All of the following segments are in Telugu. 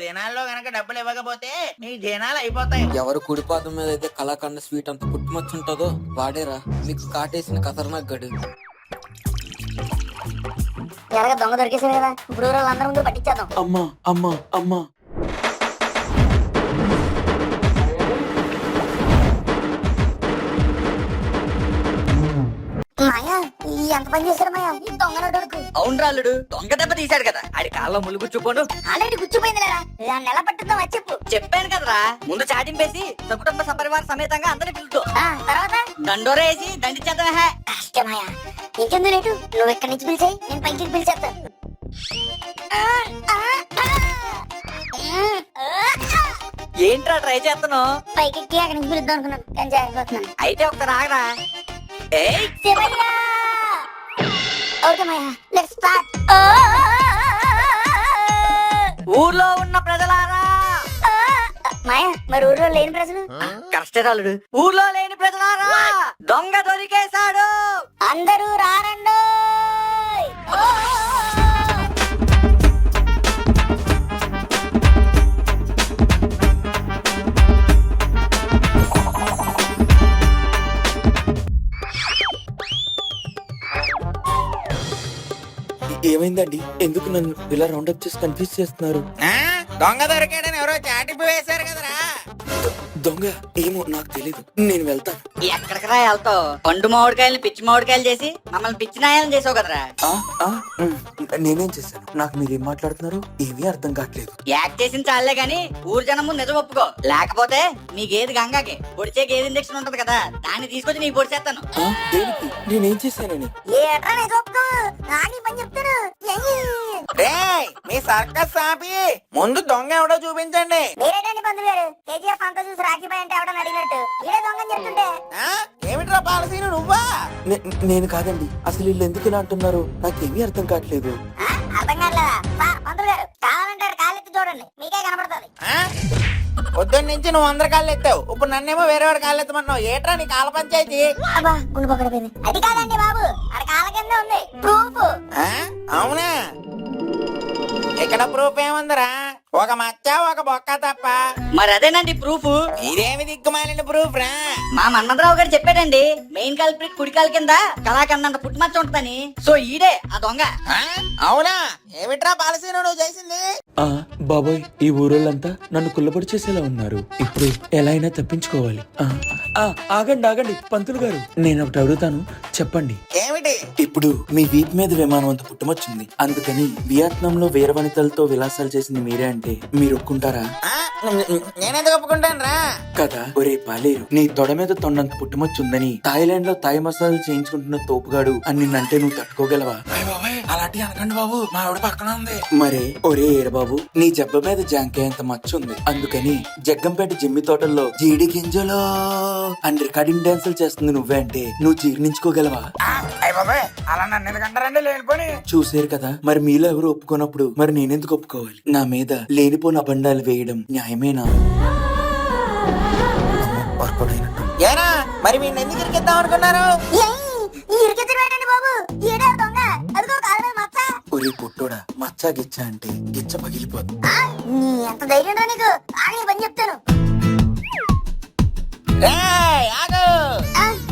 దినాల్లో గనక డబ్బులు ఇవ్వకపోతే మీ దినాలు అయిపోతాయి. ఎవరు కుడిపాదం మీద అయితే కళాకండ స్వీట్ అంత పుట్టుమచ్చుంటుందో వాడేరా మీకు కాటేసిన ఖతర్నాక్ గడు. ఎలాగ దొంగ దొరికేసారు కదా, ఇప్పుడు వాళ్ళందరి ముందు పట్టించేద్దాం. అమ్మా అమ్మా అమ్మా మాయా ఎంత పని చేశారు మాయా ఈ దొంగ నోడుకు. అవును రాళ్ళుడు దొంగ దెబ్బ తీశాడు కదా, ఆడి కాళ్ళ ముళ్ళు గుచ్చుకోను. ఆల్రెడీ గుచ్చిపోయింది లేదా, దాన్ని ఎలా పట్టిద్దాం అది చెప్పు. చెప్పాను కదరా, ముందు చాటింపేసి సకుటుంబ సపరివార సమేతంగా అందరిని పిలుతూ తర్వాత దండోర వేసి దండించేద్దాం. కష్టమాయా ఇంకెందుకు లేటు, నువ్వు ఇక్కడి నుంచి పిలిచాయి, నేను పైకి పిలిచేస్తాను. ఏంట్రా ట్రై చేస్తున్నావు? పైకి ఎక్కి అక్కడి నుంచి పిలుద్దాం అనుకున్నాను కానీ జారిపోతున్నాను. అయితే ఒకసారి ఆగరా. ఏయ్ Shivayya! Okay Maya let's start. ఊర్లో ఉన్న ప్రజలారా. మాయా మరి ఊర్లో లేని ప్రజలు కష్టరాలుడు. ఊర్లో లేని ప్రజలారా, దొంగ దొరికేశాడు. అందరూ రారండో. ఏమైందండి? ఎందుకు నన్ను ఇలా రౌండప్ చేసి కన్ఫ్యూజ్ చేస్తున్నారు? దొంగ దొరికాడని ఎవరో చాటింపు వేశారు కదరా. దొంగ ఏమో నాకు తెలీదు, నేను వెళ్తాను. ఎక్కడికి రా వెళ్తావు? పండు మామిడికాయలు పిచ్చి మామిడికాయలు చేసి మమ్మల్ని పిచ్చి నాయాలను చేసావు కదరా. నేనేం చేశాను? నాకు మీరేం మాట్లాడుతున్నారు ఏమీ అర్థం కావట్లేదు. యాక్ట్ చేసిన చాలే గాని ఊరు జనం ముందు నిజం ఒప్పుకో, లేకపోతే మీ గేదె గంగాకి పొడిచే గేదె ఇంజక్షన్ ఉంటది కదా, దాన్ని తీసుకొచ్చి నీకు పొడిచేస్తాను. దేనికి? నేనేం చేశానని? ఏట్రా నీ గొప్ప నాని పని చెప్తాడు. మీ సర్కస్ ఆపి ముందు దొంగ ఎవడో చూపించండి. మీరేటండి పంతులు గారు, కేజీఎఫ్ అంతా చూసి రాఖీబాయ్ అంటే ఎవడని అడిగినట్టు ఇదే దొంగ అని చెప్తుంటే. ఏమిట్రా పాలసీను నువ్వా? నేను కాదండి, అసలు వీళ్ళు ఎందుకు ఇలా అంటున్నారు నాకేమీ అర్థం కావట్లేదు. అర్థం కావట్లేదా? పంతులు గారు కావాలంటే కాళ్ళెత్తి చూడండి, మీకే కనపడుతుంది. పొద్దున్న నుంచి నువ్వు అందరి కాళ్ళు ఎత్తావు, ఇప్పుడు నన్నేమో వేరే వాడి కాళ్ళు ఎత్తమన్నావు. ఏట్రా నీ కాళ్ళ పంచాయతీ? అబ్బా గుండు పక్కడిపోయింది. అది కాదండి బాబు, అక్కడ కాళ్ళ కింద ఉంది ప్రూఫ్. అవునా? ఇక్కడ ప్రూఫ్ ఏముందిరా? ఒక మచ్చ ఒక బొక్క తప్ప. మరి అదేనండి ప్రూఫ్. ఇదేమి దిక్కుమాలిన ప్రూఫ్ రా? మా మన్మథరావు గారు చెప్పాడండి, మెయిన్ కల్ప్రిట్ కుడికాల కింద కళాకందంత పుట్టుమచ్చ ఉంటుందని. సో ఈడే ఆ దొంగ. అవునా? ఏమిట్రా పాలసీ నువ్వు చేసింది? బాబోయ్, ఈ ఊరోళ్ళంతా నన్ను కుల్లబడి చేసేలా ఉన్నారు. ఇప్పుడు ఎలా అయినా తప్పించుకోవాలి. ఆగండి ఆగండి పంతులు గారు, నేను ఒకటి అడుగుతాను, చెప్పండి. ఏమిటి? ఇప్పుడు మీ వీప్ మీద విమానం అంత పుట్టమొచ్చింది, అందుకని వియత్నాం లో వీర వనితలతో విలాసాలు చేసింది మీరే అంటే మీరు ఒప్పుకుంటారా? నేనెందుకు ఒప్పుకుంటాను రా? కదా. ఒరే పాలేరు, నీ తొడ మీద తొండంత పుట్టమొచ్చుందని థాయిలాండ్ లో థాయ్ మసాలాలు చేయించుకుంటున్న తోపుగాడు అని నిన్నంటే నువ్వు తట్టుకోగలవా? అలాంటి అనకండి బాబు, మా ఆవిడ పక్కన ఉంది. మరే ఒరే ఏడబాబు, నీ జబ్బ మీద జాంకాయంత మచ్చ ఉంది, అందుకని జగ్గంపేట జిమ్మి తోటల్లో జీడి గింజలో అని రికార్డింగ్ డాన్సులు చేస్తుంది నువ్వే అంటే నువ్వు జీర్ణించుకోగలవా? అలా నన్ను ఎందుకంటారండి లేనిపోని. చూసారు కదా, మరి మీలో ఎవరు ఒప్పుకోనప్పుడు మరి నేనెందుకు ఒప్పుకోవాలి? నా మీద లేనిపోని అబండాలు వేయడం న్యాయమేనా? ఏనా మరి వీడిని ఎందుకు ఇరికిద్దాం అనుకున్నారు? బాబు ఈడే దొంగ. అదిగో కాళ్ళ మీద మచ్చ. ఒరే పుట్టోడా, మచ్చ గిచ్చ అంటే గిచ్చ పగిలిపోదు. ఎంత ధైర్యం నీకు? ఆగే పని చెప్తాను.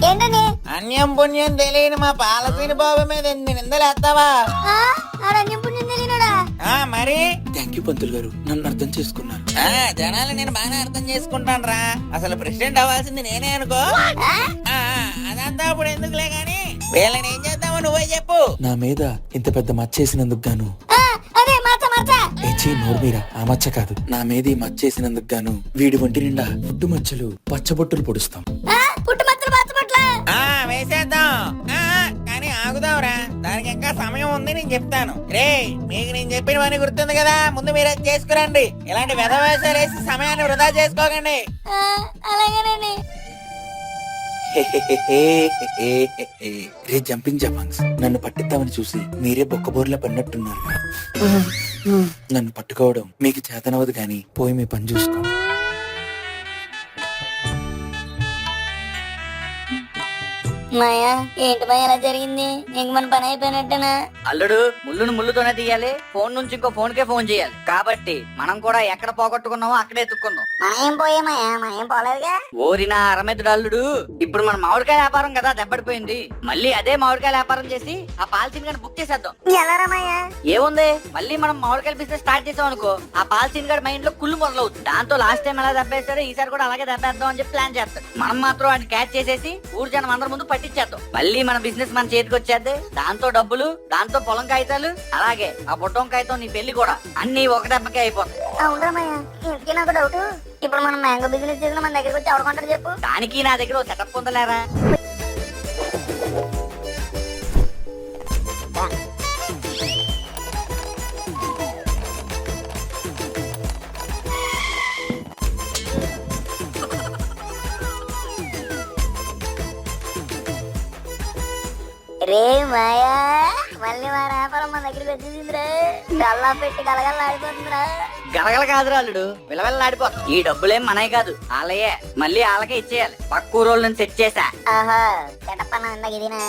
ఏంటని? అన్యం పుణ్యం తెలియని మా పాలసీని బాబు మీద ఎన్ని నిందలేస్తావా? అన్యం పుణ్యం తెలియనాడా? మరి థ్యాంక్ యూ పంతులు గారు, నన్ను అర్థం చేసుకున్నారు. జనాలు నేను బాగా అర్థం చేసుకుంటాను రా. అసలు ప్రెసిడెంట్ అవ్వాల్సింది నేనే అనుకో. అదంతా ఇప్పుడు ఎందుకులే గాని వీళ్ళని ఏం చేద్దామో నువ్వే చెప్పు. నా మీద ఇంత పెద్ద మచ్చేసినందుకు గాను. అదే మచ్చ మచ్చ. ఏచీ నోర్మీరా, ఆ మచ్చ కాదు, నా మీద ఈ మచ్చేసినందుకు గాను వీడి ఒంటి నిండా పుట్టు మచ్చలు పచ్చబొట్టులు పొడుస్తాం. పుట్టు మచ్చలు పచ్చబొట్ల వేసేద్దాం. కానీ ఆగుదాంరా, దానికి ఇంకా సమయం ఉంది, నేను చెప్తాను. రే మీకు నేను చెప్పిన పని గుర్తుంది కదా, ముందు మీరు అది చేసుకురండి. ఇలాంటి వెధవేషాలు వేసి సమయాన్ని వృధా చేసుకోకండి. అలాగేనండి. రే జంపింగ్ జపాంగ్స్, నన్ను పట్టిద్దామని చూసి మీరే బొక్కబోర్లా పడినట్టున్నారు. నన్ను పట్టుకోవడం మీకు చేతనవదు గాని పోయి మీ పని చూసుకో. మాయా ఏంటి మాయ ఎలా జరిగింది? ఇంక మన పని అయిపోయినట్టేనా? అల్లుడు ముళ్ళును ముళ్ళుతోనే తీయాలి, ఫోన్ నుంచి ఇంకో ఫోన్ కే ఫోన్ చేయాలి. కాబట్టి మనం కూడా ఎక్కడ పోగొట్టుకున్నామో అక్కడే ఎత్తుక్కున్నాం. మనం ఏం పోయా మాయా, మనం ఏం పోలేదుగా. ఓరినా అరమెద్దుడు అల్లుడు, ఇప్పుడు మన మామిడికాయ వ్యాపారం కదా దెబ్బడిపోయింది. మళ్ళీ అదే మామిడికాయ వ్యాపారం చేసి ఆ పాలసీని కానీ బుక్ చేసేద్దాం. ఎలారా మాయా? ఏముంది, మళ్ళీ మనం మామిడికాయల బిజినెస్ స్టార్ట్ చేసాం అనుకో, ఆ పాలసీని గడి మైండ్ లో కుళ్ళు మొదలవుతుంది. దాంతో లాస్ట్ టైం ఎలా దెబ్బేస్తాడో ఈసారి కూడా అలాగే దెబ్బేద్దాం అని చెప్పి ప్లాన్ చేస్తాడు. మనం మాత్రం వాటిని క్యాచ్ చేసేసి ఊరు జనం అందరి ముందు పట్టించేద్దాం. మళ్ళీ మన బిజినెస్ మన చేతికి వచ్చేద్ది. దాంతో డబ్బులు, దాంతో పొలం కాగితాలు, అలాగే ఆ బుట్టం కాగితం నీ పెళ్లి కూడా అన్ని ఒక దెబ్బకే అయిపోతాయి. అవునరా మాయా, ఇంతకీ నాకు డౌట్, ఇప్పుడు మనం మ్యాంగో బిజినెస్ చేసిన మన దగ్గరికి వచ్చి ఎవడుకుంటారు చెప్పు? దానికి నా దగ్గర సెటప్ ఉందలేరా. రే మాయా, మళ్ళీ మా వ్యాపారం మన దగ్గరికి వచ్చేసిందిరా. గల్లా పెట్టి గలగల్లా ఆడిపోతుందిరా. గలగల కాదురా అల్లుడు, విలవెల్లాడిపోతాం. ఈ డబ్బులేం మనవి కాదు, ఆలయే. మళ్ళీ ఆలకే ఇచ్చేయాలి. పక్క ఊరోళ్ళని సెట్ చేసా. ఆహా, చెట్టప్పన్న ఇందాక ఇదినా.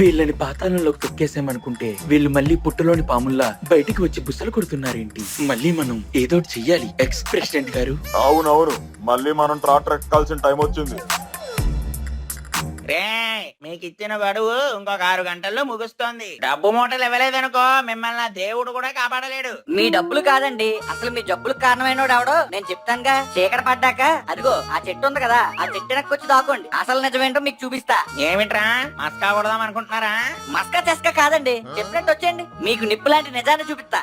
వీళ్ళని పాతాళంలోకి తొక్కేసామనుకుంటే వీళ్ళు మళ్ళీ పుట్టలోని పాముల్లా బయటికి వచ్చి బుసలు కొడుతున్నారేంటి? మళ్ళీ మనం ఏదోటి చెయ్యాలి ఎక్స్ ప్రెసిడెంట్ గారు. అవునవును, మళ్ళీ మనం ట్రాక్టర్ ఎక్కాల్సిన టైం వచ్చింది. రే మీకు ఇచ్చిన గడువు ఇంకొక 6 గంటల్లో ముగుస్తోంది. డబ్బు మూటలు ఇవ్వలేదనుకో మిమ్మల్ని ఆ దేవుడు కూడా కాపాడలేడు. మీ డబ్బులు కాదండి, అసలు మీ జబ్బులకు కారణమైనోడు ఎవడో నేను చెప్తానుగా. చీకటి పడ్డాక అదిగో ఆ చెట్టు ఉంది కదా, ఆ చెట్టు వెనక్కొచ్చి దాకోండి. అసలు నిజమేంటో మీకు చూపిస్తా. ఏమిట్రా మస్కా కొడదాం అనుకుంటున్నారా? మస్కా చెస్కా కాదండి, చెప్పినట్టు వచ్చేయండి. మీకు నిప్పు లాంటి నిజాన్ని చూపిస్తా.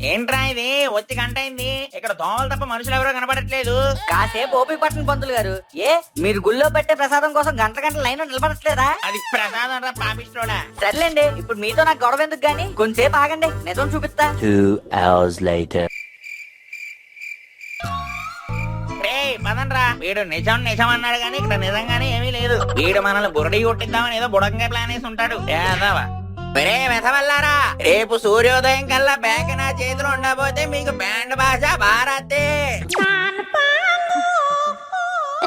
ఏంట్రా ఇది? వచ్చి గంట అయింది, ఇక్కడ దోమలు తప్ప మనుషులు ఎవరో కనబడట్లేదు. కాసేపు ఓపిక పట్టణ పంతులు గారు. ఏ మీరు గుళ్ళో పెట్టే ప్రసాదం కోసం గంట గంట లైన్ నిలబడట్లేదా? అది ప్రసాదం రా పాపిస్తోడా. సర్లేండి, ఇప్పుడు మీతో నాకు గొడవ ఎందుకు గానీ కొంచెంసేపు ఆగండి, నిజం చూపిస్తా. 2 hours later. పదండ్రా, వీడు నిజం నిజం అన్నాడు గానీ ఇక్కడ నిజంగానే ఏమీ లేదు. వీడు మనల్ని బురడి కొట్టిద్దామని ఏదో బుడకంగా ప్లాన్ వేసి ఉంటాడు. వెధవల్లారా, రేపు సూర్యోదయం కల్లా బ్యాంక్ నా చేతిలో ఉండబోతే మీకు బ్యాండ్ భాష భారతే.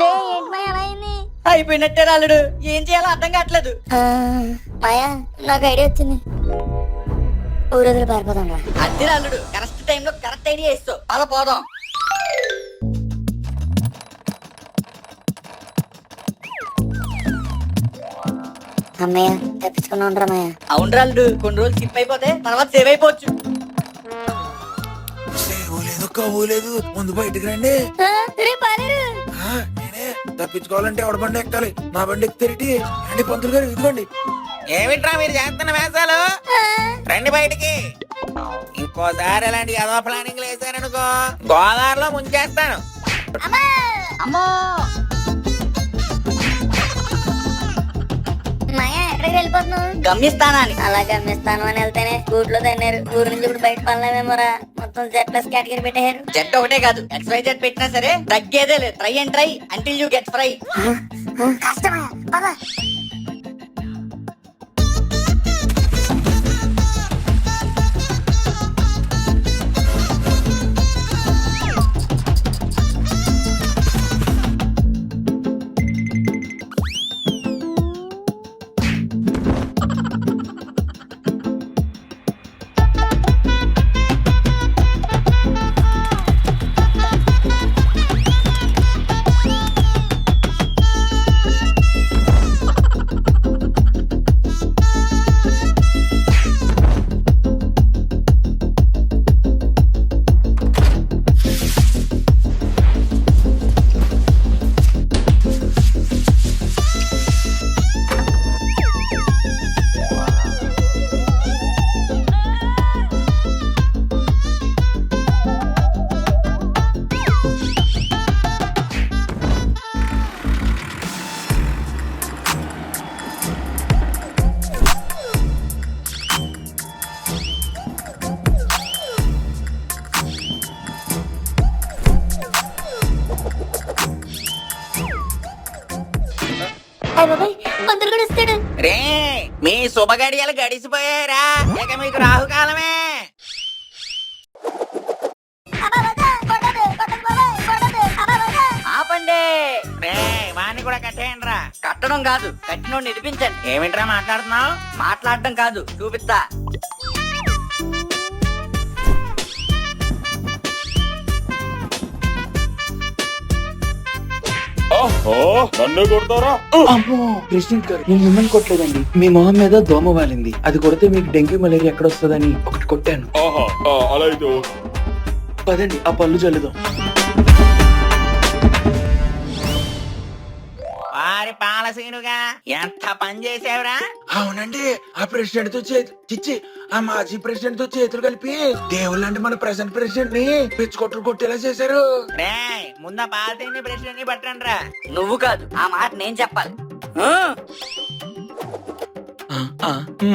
రే ఏంటి మాయా అలా అయింది? అయిపోయినట్టే రాలుడు, ఏం చేయాలో అర్థం కావట్లేదు. మాయా నాకు ఐడియా వచ్చింది, ఊరొదిలి పారిపోతాం రా. అద్దె రాలుడు, కరెక్ట్ టైంలో కరెక్ట్ ఐడియా ఇస్తావు. అలా పోదాం. అమ్మయ్య తప్పించుకున్నా ఉండరా మాయా. అవును రాలుడు, కొన్ని రోజులు స్కిప్ అయిపోతే తర్వాత సేవ్ అయిపోవచ్చు. లేదు ముందు బయటికి రండి. రే పాలేరు. నేనే తప్పించుకోవాలంటే ఎవడ బండి ఎక్కాలి? నా బండి ఎక్కితేటి అండి పంతులు గారు, ఇదిగోండి. ఏమిట్రా మీరు చేస్తున్న వేసాలు? రండి బయటికి. ఇంకోసారి ఎలాంటి ఏదో ప్లానింగ్ వేసారనుకో గోదావరిలో ముంచేస్తాను. అమ్మో మాయా ఎక్కడికి వెళ్ళిపోతున్నావు? గమ్యస్థానాన్ని. అలా గమ్యస్థానం అని వెళ్తేనే ఊర్లో తన్నారు. ఊరు నుంచి ఇప్పుడు బయట పడలేమేమోరా. మొత్తం Z+ కేటగిరీ పెట్టారు. జెట్ ఒకటే కాదు, XYZ పెట్టినా సరే తగ్గేదే లేదు. Try and try until you get fry. కష్టమా? పద. రే మీ శుభగడియలు గడిచిపోయారా? ఇక మీకు రాహుకాలమే. అబ్బా, కొట్టదు, కొట్టదు బాబాయ్, కొట్టదు. అబ్బా, తాళాన్ని కూడా కట్టేయండి రా. కట్టడం కాదు, కట్టినోడు నిడిపించండి. ఏమిట్రా మాట్లాడుతున్నావు? మాట్లాడడం కాదు, చూపిస్తా. నన్నే కొడతారా? అమ్మో ప్రెసిడెంట్ గారు, నేను మిమ్మల్ని కొట్టలేదండి. మీ మొహం మీద దోమ వాలింది. అది కొడితే మీకు డెంగ్యూ మలేరియా ఎక్కడ వస్తుందని ఒకటి కొట్టాను. ఆహా, అలా అయితే ఓకే. పదండి ఆ పళ్ళు జల్లుదాం. వారి పాలసీనుగా ఎంత పని చేసావురా? అవునండి, ఆ ప్రెసిడెంట్ తో చిచ్చి ఆ మాజీ ప్రెసిడెంట్ తో చేతులు కలిపి దేవుళ్ళంటే మన ప్రెసెంట్ ప్రెసిడెంట్ ని పిచ్చుకొట్టులు కొట్టేలా చేశారు. రేయ్, ముందు పాలసీని ప్రెసిడెంట్ ని పట్టండి రా. నువ్వు కాదు, ఆ మాట నేను చెప్పాలి.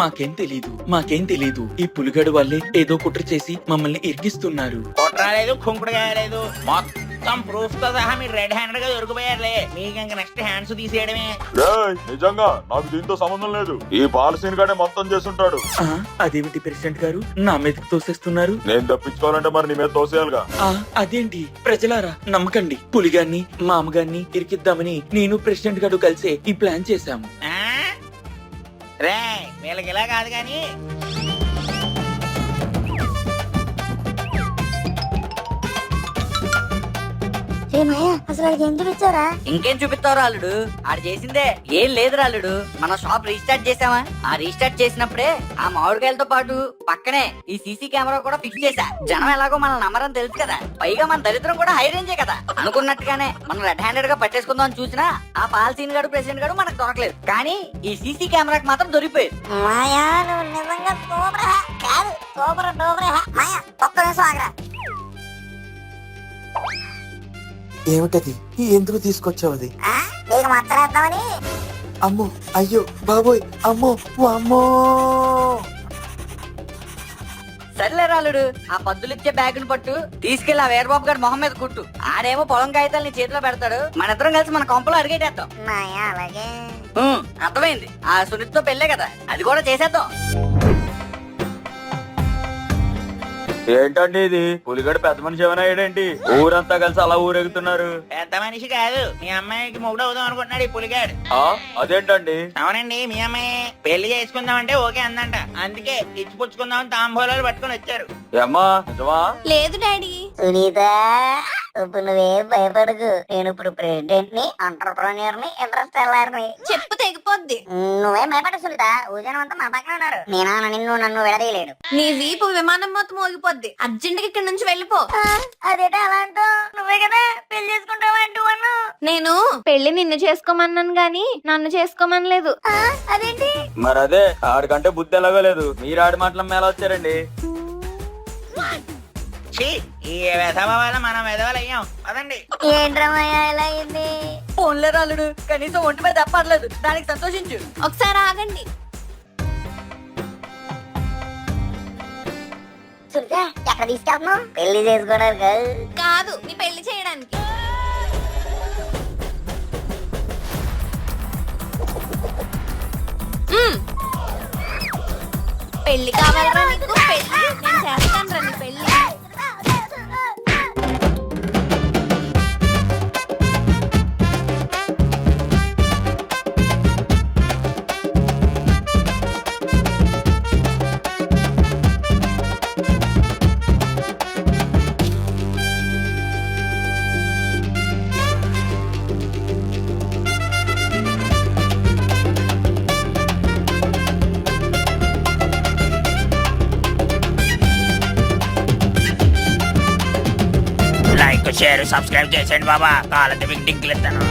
మాకేం తెలీదు. ఈ పులిగడు వాళ్ళే ఏదో కుట్ర చేసి మమ్మల్ని ఇరికిస్తున్నారు. కొట్టరాలేదు, కుంకుడు కాయలేదు, మొత్తం ప్రూఫ్ తో సహా మీరు రెడ్ హ్యాండెడ్ గా దొరికిపోయారులే. మీకు ఇంక నెక్స్ట్ హ్యాండ్స్ తీసేయడమే. రేయ్, నిజంగా నాకు దీంతో సంబంధం లేదు. ఈ పాలసీని గానే మొత్తం చేస్తుంటాడు. అదేమిటి ప్రెసిడెంట్ గారు నా మీదకి తోసేస్తున్నారు? నేను తప్పించుకోవాలంటే మరి నీ మీద తోసేయాలిగా. అదేంటి ప్రజలారా నమ్మకండి. పులిగాన్ని మా అమ్మగారిని ఇరికిద్దామని నేను ప్రెసిడెంట్ గారు కలిసే ఈ ప్లాన్ చేశాము. రేయ్, వీళ్ళకి ఇలా కాదు గాని అసలు ఏం చూపించారా? ఇంకేం చూపిస్తావు రాలుడు? ఆడు చేసిందే ఏం లేదు రాలుడు. మన షాప్ రీస్టార్ట్ చేసామా? ఆ రీస్టార్ట్ చేసినప్పుడే ఆ మామిడికాయలతో పాటు పక్కనే ఈ సీసీ కెమెరా కూడా ఫిక్స్ చేశా. జనం ఎలాగో మన నమ్మరని తెలుసు కదా, పైగా మన దరిద్రం కూడా హై రేంజే కదా. అనుకున్నట్టుగానే మనం రెడ్ హ్యాండెడ్ గా పట్టేసుకుందాం అని చూసినా ఆ పాలసీన్ గారు ప్రెసిడెంట్ గారు మనకు దొరకలేదు. కానీ ఈ సీసీ కెమెరాకి మాత్రం దొరికిపోయింది. మాయా నువ్వు నిజంగా సూపర్ కాదు, సూపర్ డూపర్. మాయా ఒక్క నిమిషం ఆగరా. ఏమిటది? ఎందుకు తీసుకొచ్చావు అది? నీకు మచ్చలేద్దామని. అమ్మో, అయ్యో, బాబోయ్, అమ్మో, అమ్మో. సర్లే రాలుడు, ఆ పద్దులిచ్చే బ్యాగును పట్టు తీసుకెళ్లి ఆ వీరబాబు గారి మొహం మీద కుట్టు. ఆడేమో పొలం కాగితాలు నీ చేతిలో పెడతాడు, మన ఇద్దరం కలిసి మన కొంపలో అడిగేటేద్దాం. మాయా అలాగే. అర్థమైంది. ఆ సునీతతో పెళ్ళే కదా, అది కూడా చేసేద్దాం. ఏంటండి ఇది? పులిగడు పెద్ద మనిషి ఏమైనా అయ్యాడేంటి? ఊరంతా కలిసి అలా ఊరెగుతున్నారు. పెద్ద మనిషి కాదు, మీ అమ్మాయికి మొగుడు అవుదాం అనుకుంటున్నాడు ఈ పులిగాడు. అదేంటండి? అవునండి, మీ అమ్మాయి పెళ్లి చేసుకుందామంటే ఓకే అందంట. అందుకే ఇచ్చిపుచ్చుకుందామని తాంబూలాలు పట్టుకుని వచ్చారు. ఏమ్మా నిజమా? లేదు డాడీ. సునీత, ఇప్పుడు నువ్వేం భయపడకు. నేను ఇప్పుడు ప్రెసిడెంట్ ని, ఎంటర్ప్రెన్యూర్ ని, ఇంటర్స్టెల్లార్ ని. చెప్పు తెగిపోద్ది. నువ్వేం భయపడ సునీత, ఊజనం అంతా మా పక్కన ఉన్నారు. నేనా నన్ను విడదీయలేడు. నీ వీపు విమానం మొత్తం మోగిపోద్ది. అర్జెంట్ గా ఇక్కడి నుంచి వెళ్ళిపో. అదేటా అలా అంటూ? నువ్వే కదా పెళ్లి చేసుకుంటావా అంటూ అన్నా. నేను పెళ్లి నిన్ను చేసుకోమన్నాను గాని నన్ను చేసుకోమనలేదు. అదేంటి? మరి అదే, ఆడికంటే బుద్ధి ఎలాగో లేదు. మీరు ఆడి మాటలు ఎలా వచ్చారండి? ఈ వెధవ వల్ల మనం వెధవలయ్యాం. అదండి. ఏంట్రమయ్యా ఇలా అయింది? ఫోన్లే రాలుడు, కనీసం ఒంటి మీద తప్పట్లేదు, దానికి సంతోషించు. ఒకసారి ఆగండి. సునీత, ఎక్కడ తీసుకెళ్తున్నావు? పెళ్లి చేసుకోవడానికి కాదు, నీ పెళ్లి చేయడానికి. పెళ్లి కావాలరా నీకు? పెళ్లి నేను చేస్తాను రా నీ పెళ్లి. లైక్, షేర్, సబ్స్క్రైబ్ చేసేయండి బాబా. కాలంటే మీకు డింకులు ఇస్తాను.